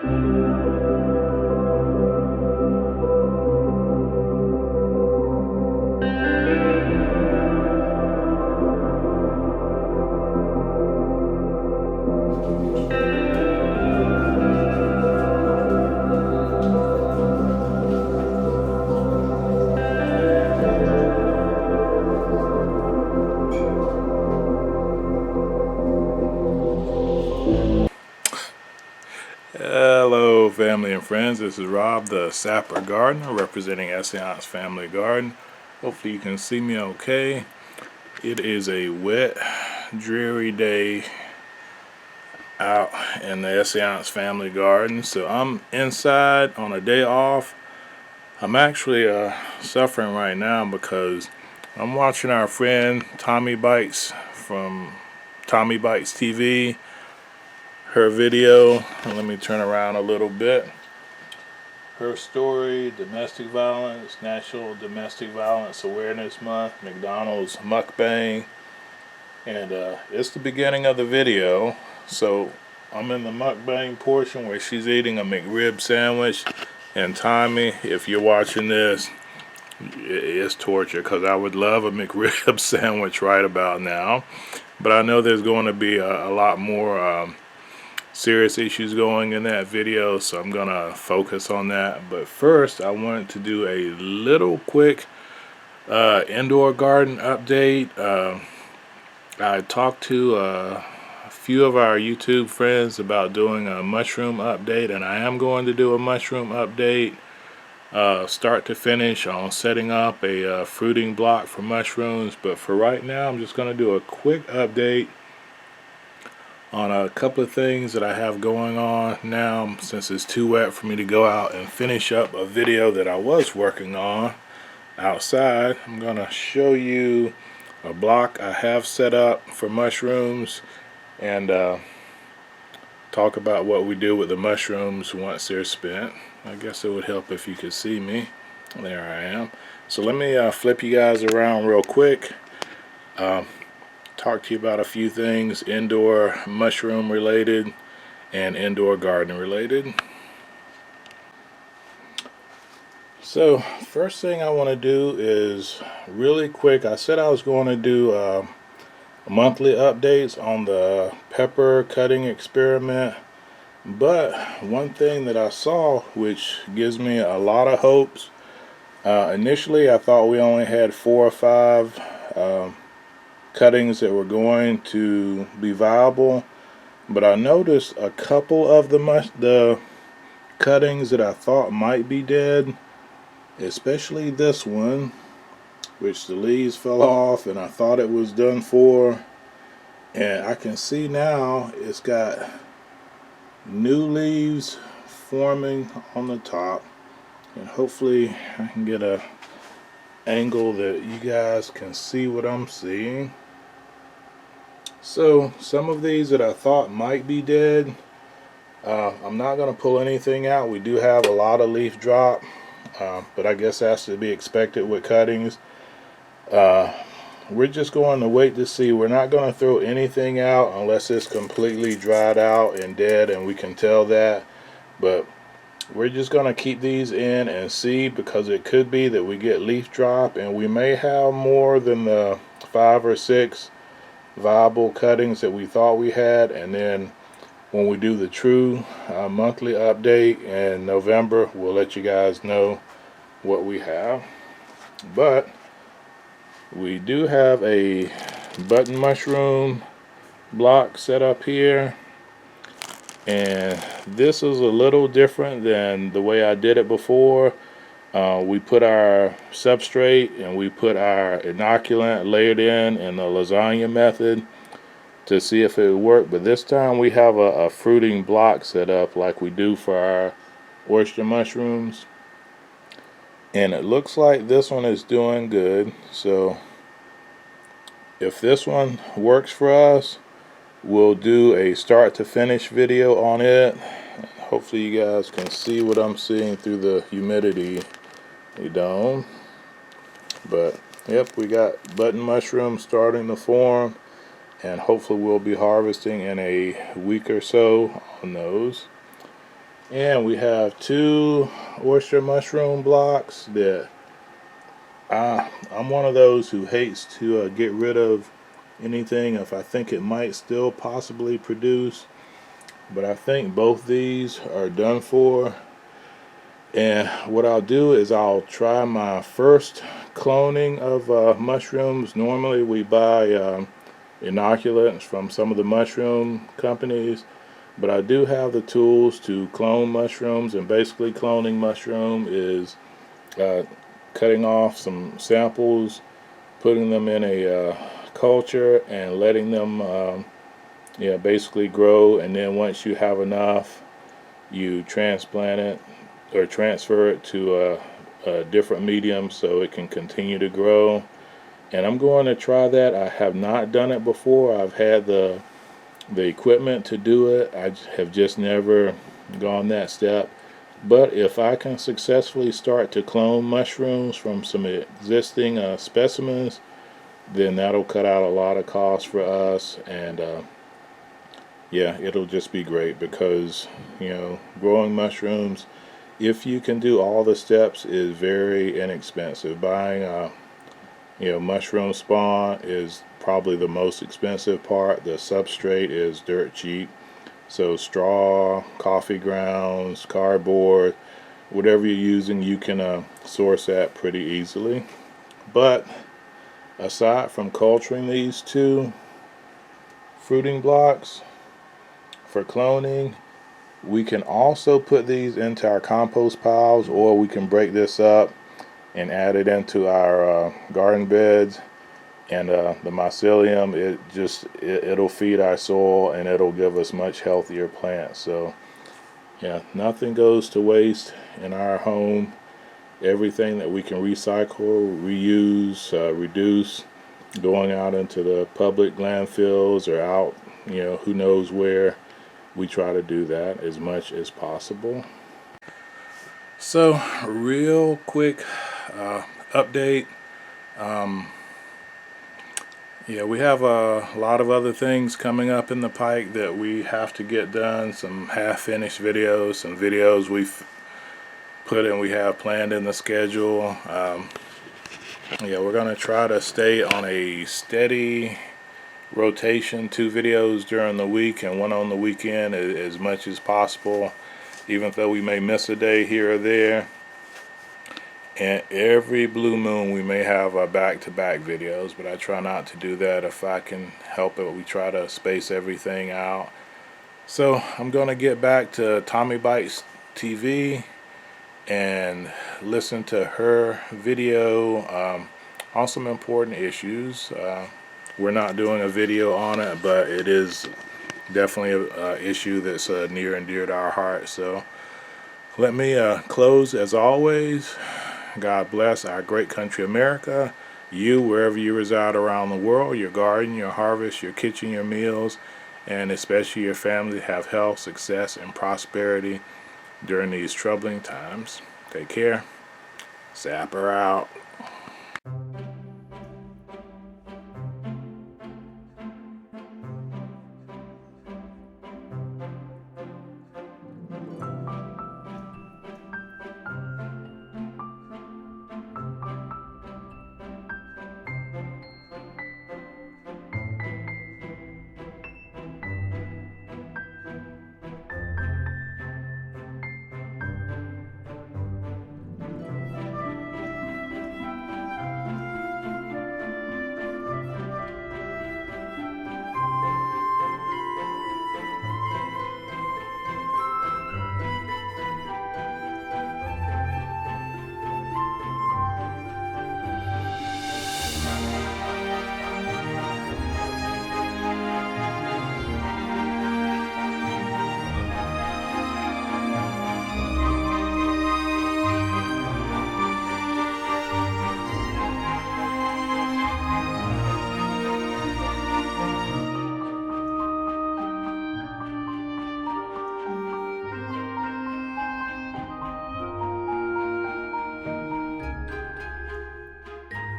Hello family and friends, this is Rob the Sapper gardener representing Essayons Family Garden. Hopefully you can see me okay. It is a wet, dreary day out in the Essayons Family Garden. So I'm inside on a day off. I'm actually suffering right now because I'm watching our friend Tommy Bites from Tommy Bites TV. Her video, let me turn around a little bit. Her story, domestic violence, National Domestic Violence Awareness Month, McDonald's mukbang, and it's the beginning of the video. So I'm in the mukbang portion where she's eating a McRib sandwich, and Tommy, if you're watching this, it's torture because I would love a McRib sandwich right about now, but I know there's going to be a lot more serious issues going in that video, so I'm gonna focus on that. But first I wanted to do a little quick indoor garden update. I talked to a few of our YouTube friends about doing a mushroom update, and I am going to do a mushroom update start to finish on setting up a fruiting block for mushrooms. But for right now I'm just going to do a quick update on a couple of things that I have going on now, since it's too wet for me to go out and finish up a video that I was working on outside. I'm gonna show you a block I have set up for mushrooms and talk about what we do with the mushrooms once they're spent. I guess it would help if you could see me. There I am. So let me flip you guys around real quick. Talk to you about a few things indoor mushroom related and indoor garden related. So first thing I want to do is really quick, I said I was going to do monthly updates on the pepper cutting experiment, but one thing that I saw which gives me a lot of hopes, initially I thought we only had 4 or 5 cuttings that were going to be viable, but I noticed a couple of the cuttings that I thought might be dead, especially this one, which the leaves fell off and I thought it was done for, and I can see now it's got new leaves forming on the top, and hopefully I can get a angle that you guys can see what I'm seeing. So some of these that I thought might be dead, I'm not going to pull anything out. We do have a lot of leaf drop, but I guess that's to be expected with cuttings. We're just going to wait to see. We're not going to throw anything out unless it's completely dried out and dead and we can tell that, but we're just going to keep these in and see, because it could be that we get leaf drop and we may have more than the 5 or 6 viable cuttings that we thought we had, and then when we do the true monthly update in November, we'll let you guys know what we have. But we do have a button mushroom block set up here, and this is a little different than the way I did it before. We put our substrate and we put our inoculant layered in the lasagna method to see if it would work, but this time we have a fruiting block set up like we do for our oyster mushrooms, and it looks like this one is doing good. So if this one works for us, we'll do a start to finish video on it. Hopefully you guys can see what I'm seeing through the humidity dome. But yep, we got button mushrooms starting to form, and hopefully we'll be harvesting in a week or so on those. And we have 2 oyster mushroom blocks that I'm one of those who hates to get rid of anything if I think it might still possibly produce. But I think both these are done for. And what I'll do is I'll try my first cloning of mushrooms. Normally we buy inoculants from some of the mushroom companies, but I do have the tools to clone mushrooms. And basically cloning mushroom is uh, cutting off some samples, putting them in a culture, and letting them basically grow. And then once you have enough, you transplant it or transfer it to a different medium so it can continue to grow. And I'm going to try that. I have not done it before. I've had the equipment to do it. I have just never gone that step. But if I can successfully start to clone mushrooms from some existing specimens, then that'll cut out a lot of costs for us. And yeah, it'll just be great because, growing mushrooms, if you can do all the steps, is very inexpensive. Buying mushroom spawn is probably the most expensive part. The substrate is dirt cheap. So straw, coffee grounds, cardboard, whatever you're using, you can source that pretty easily. But aside from culturing these 2 fruiting blocks for cloning, we can also put these into our compost piles, or we can break this up and add it into our garden beds. And the mycelium, it'll feed our soil and it'll give us much healthier plants. So yeah, nothing goes to waste in our home. Everything that we can recycle, reuse, reduce, going out into the public landfills or out, who knows where, we try to do that as much as possible. So, real quick update. Yeah, we have a lot of other things coming up in the pike that we have to get done. Some half-finished videos, some videos we've put in, we have planned in the schedule. Yeah, we're going to try to stay on a steady rotation, 2 videos during the week and 1 on the weekend as much as possible, even though we may miss a day here or there. And every blue moon we may have back-to-back videos, but I try not to do that if I can help it. We try to space everything out. So I'm going to get back to Tommy Bites TV and listen to her video on some important issues. We're not doing a video on it, but it is definitely an issue that's near and dear to our heart. So let me close as always. God bless our great country America, you wherever you reside around the world, your garden, your harvest, your kitchen, your meals, and especially your family have health, success, and prosperity during these troubling times. Take care. Sapper out.